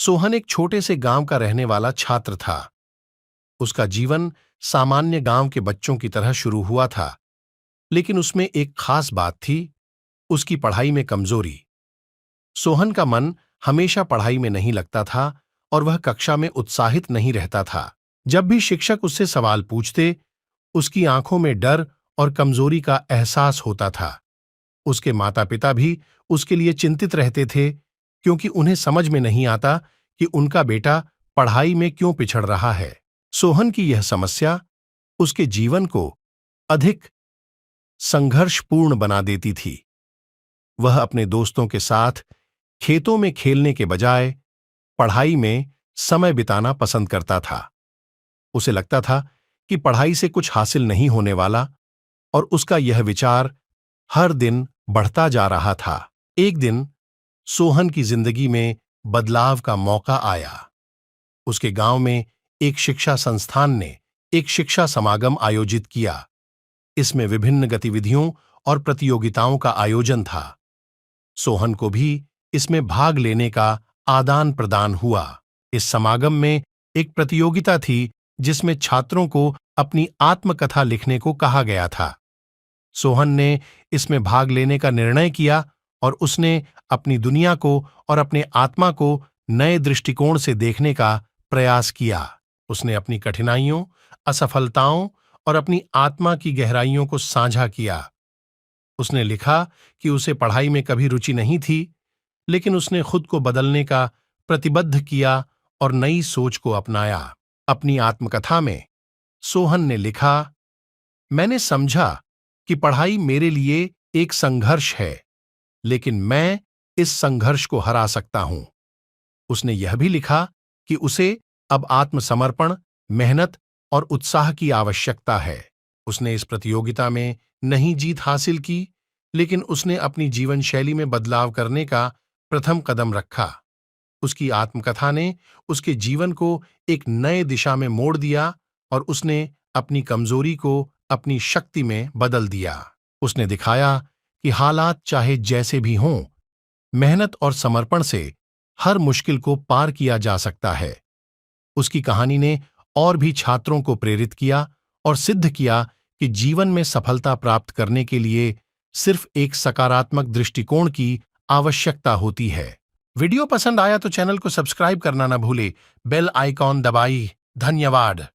सोहन एक छोटे से गांव का रहने वाला छात्र था। उसका जीवन सामान्य गांव के बच्चों की तरह शुरू हुआ था, लेकिन उसमें एक खास बात थी, उसकी पढ़ाई में कमजोरी। सोहन का मन हमेशा पढ़ाई में नहीं लगता था और वह कक्षा में उत्साहित नहीं रहता था। जब भी शिक्षक उससे सवाल पूछते, उसकी आंखों में डर और कमजोरी का एहसास होता था। उसके माता-पिता भी उसके लिए चिंतित रहते थे, क्योंकि उन्हें समझ में नहीं आता कि उनका बेटा पढ़ाई में क्यों पिछड़ रहा है। सोहन की यह समस्या उसके जीवन को अधिक संघर्षपूर्ण बना देती थी। वह अपने दोस्तों के साथ खेतों में खेलने के बजाय पढ़ाई में समय बिताना पसंद करता था। उसे लगता था कि पढ़ाई से कुछ हासिल नहीं होने वाला, और उसका यह विचार हर दिन बढ़ता जा रहा था। एक दिन सोहन की जिंदगी में बदलाव का मौका आया। उसके गांव में एक शिक्षा संस्थान ने एक शिक्षा समागम आयोजित किया। इसमें विभिन्न गतिविधियों और प्रतियोगिताओं का आयोजन था। सोहन को भी इसमें भाग लेने का आदान प्रदान हुआ। इस समागम में एक प्रतियोगिता थी, जिसमें छात्रों को अपनी आत्मकथा लिखने को कहा गया था। सोहन ने इसमें भाग लेने का निर्णय किया और उसने अपनी दुनिया को और अपने आत्मा को नए दृष्टिकोण से देखने का प्रयास किया। उसने अपनी कठिनाइयों, असफलताओं और अपनी आत्मा की गहराइयों को साझा किया। उसने लिखा कि उसे पढ़ाई में कभी रुचि नहीं थी, लेकिन उसने खुद को बदलने का प्रतिबद्ध किया और नई सोच को अपनाया। अपनी आत्मकथा में सोहन ने लिखा, मैंने समझा कि पढ़ाई मेरे लिए एक संघर्ष है, लेकिन मैं इस संघर्ष को हरा सकता हूं। उसने यह भी लिखा कि उसे अब आत्मसमर्पण, मेहनत और उत्साह की आवश्यकता है। उसने इस प्रतियोगिता में नहीं जीत हासिल की, लेकिन उसने अपनी जीवन शैली में बदलाव करने का प्रथम कदम रखा। उसकी आत्मकथा ने उसके जीवन को एक नए दिशा में मोड़ दिया और उसने अपनी कमजोरी को अपनी शक्ति में बदल दिया। उसने दिखाया कि हालात चाहे जैसे भी हों, मेहनत और समर्पण से हर मुश्किल को पार किया जा सकता है। उसकी कहानी ने और भी छात्रों को प्रेरित किया और सिद्ध किया कि जीवन में सफलता प्राप्त करने के लिए सिर्फ एक सकारात्मक दृष्टिकोण की आवश्यकता होती है। वीडियो पसंद आया तो चैनल को सब्सक्राइब करना न भूले, बेल आइकॉन दबाइए। धन्यवाद।